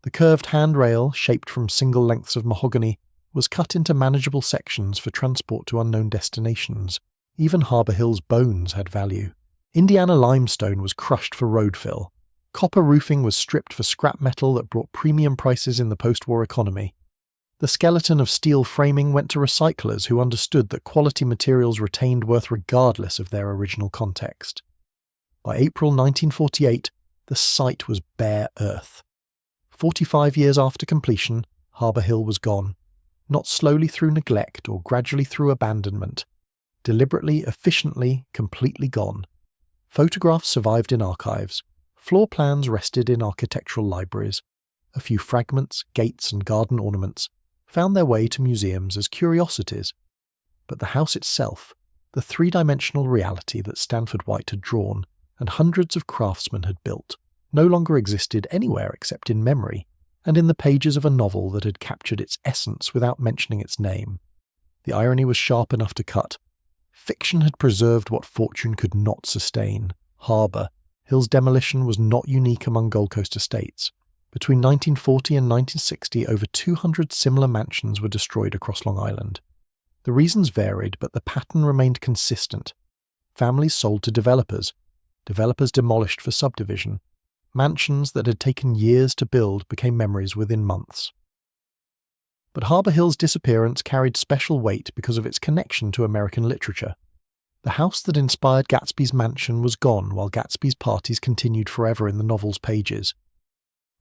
The curved handrail, shaped from single lengths of mahogany, was cut into manageable sections for transport to unknown destinations. Even Harbour Hill's bones had value. Indiana limestone was crushed for road fill. Copper roofing was stripped for scrap metal that brought premium prices in the post-war economy. The skeleton of steel framing went to recyclers who understood that quality materials retained worth regardless of their original context. By April 1948, the site was bare earth. 45 years after completion, Harbour Hill was gone. Not slowly through neglect or gradually through abandonment. Deliberately, efficiently, completely gone. Photographs survived in archives. Floor plans rested in architectural libraries. A few fragments, gates and garden ornaments found their way to museums as curiosities. But the house itself, the three-dimensional reality that Stanford White had drawn and hundreds of craftsmen had built, no longer existed anywhere except in memory and in the pages of a novel that had captured its essence without mentioning its name. The irony was sharp enough to cut. Fiction had preserved what fortune could not sustain. Harbour Hill's demolition was not unique among Gold Coast estates. Between 1940 and 1960, over 200 similar mansions were destroyed across Long Island. The reasons varied, but the pattern remained consistent. Families sold to developers. Developers demolished for subdivision. Mansions that had taken years to build became memories within months. But Harbour Hill's disappearance carried special weight because of its connection to American literature. The house that inspired Gatsby's mansion was gone while Gatsby's parties continued forever in the novel's pages.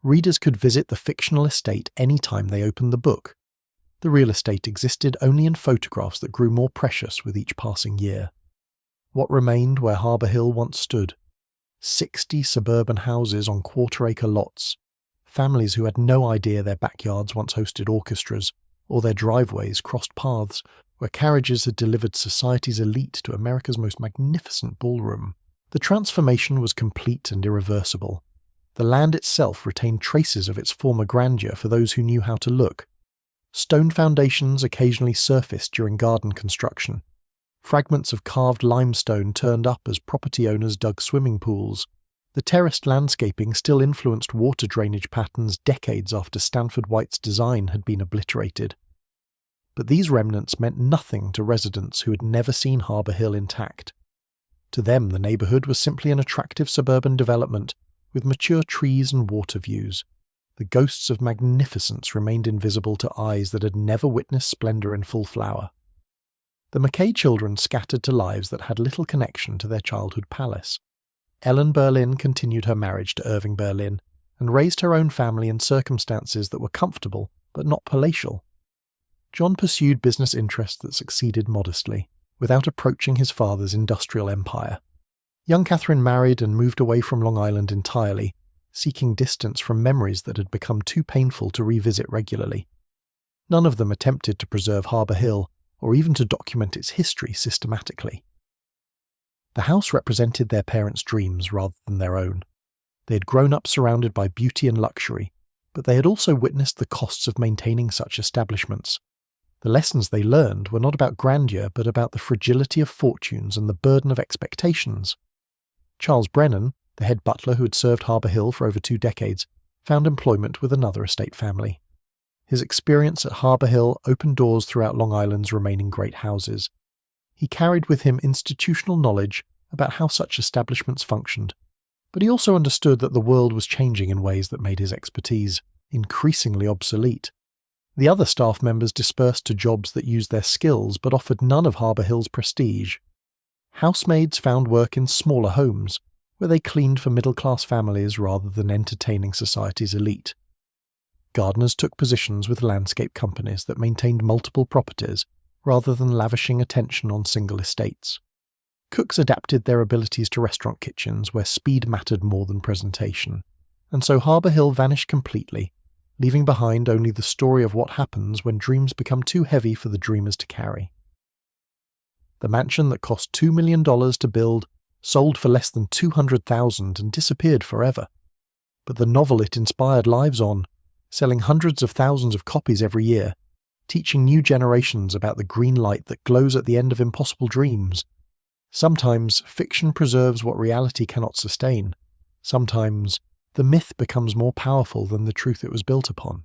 Readers could visit the fictional estate any time they opened the book. The real estate existed only in photographs that grew more precious with each passing year. What remained where Harbour Hill once stood? 60 suburban houses on quarter-acre lots. Families who had no idea their backyards once hosted orchestras, or their driveways crossed paths where carriages had delivered society's elite to America's most magnificent ballroom. The transformation was complete and irreversible. The land itself retained traces of its former grandeur for those who knew how to look. Stone foundations occasionally surfaced during garden construction. Fragments of carved limestone turned up as property owners dug swimming pools. The terraced landscaping still influenced water drainage patterns decades after Stanford White's design had been obliterated. But these remnants meant nothing to residents who had never seen Harbour Hill intact. To them, the neighbourhood was simply an attractive suburban development with mature trees and water views. The ghosts of magnificence remained invisible to eyes that had never witnessed splendour in full flower. The Mackay children scattered to lives that had little connection to their childhood palace. Ellen Berlin continued her marriage to Irving Berlin and raised her own family in circumstances that were comfortable but not palatial. John pursued business interests that succeeded modestly, without approaching his father's industrial empire. Young Katherine married and moved away from Long Island entirely, seeking distance from memories that had become too painful to revisit regularly. None of them attempted to preserve Harbour Hill or even to document its history systematically. The house represented their parents' dreams rather than their own. They had grown up surrounded by beauty and luxury, but they had also witnessed the costs of maintaining such establishments. The lessons they learned were not about grandeur, but about the fragility of fortunes and the burden of expectations. Charles Brennan, the head butler who had served Harbour Hill for over 2 decades, found employment with another estate family. His experience at Harbour Hill opened doors throughout Long Island's remaining great houses. He carried with him institutional knowledge about how such establishments functioned, but he also understood that the world was changing in ways that made his expertise increasingly obsolete. The other staff members dispersed to jobs that used their skills but offered none of Harbour Hill's prestige. Housemaids found work in smaller homes, where they cleaned for middle-class families rather than entertaining society's elite. Gardeners took positions with landscape companies that maintained multiple properties rather than lavishing attention on single estates. Cooks adapted their abilities to restaurant kitchens where speed mattered more than presentation, and so Harbour Hill vanished completely, leaving behind only the story of what happens when dreams become too heavy for the dreamers to carry. The mansion that cost $2 million to build sold for less than $200,000 and disappeared forever. But the novel it inspired lives on, selling hundreds of thousands of copies every year, teaching new generations about the green light that glows at the end of impossible dreams. Sometimes fiction preserves what reality cannot sustain. Sometimes the myth becomes more powerful than the truth it was built upon.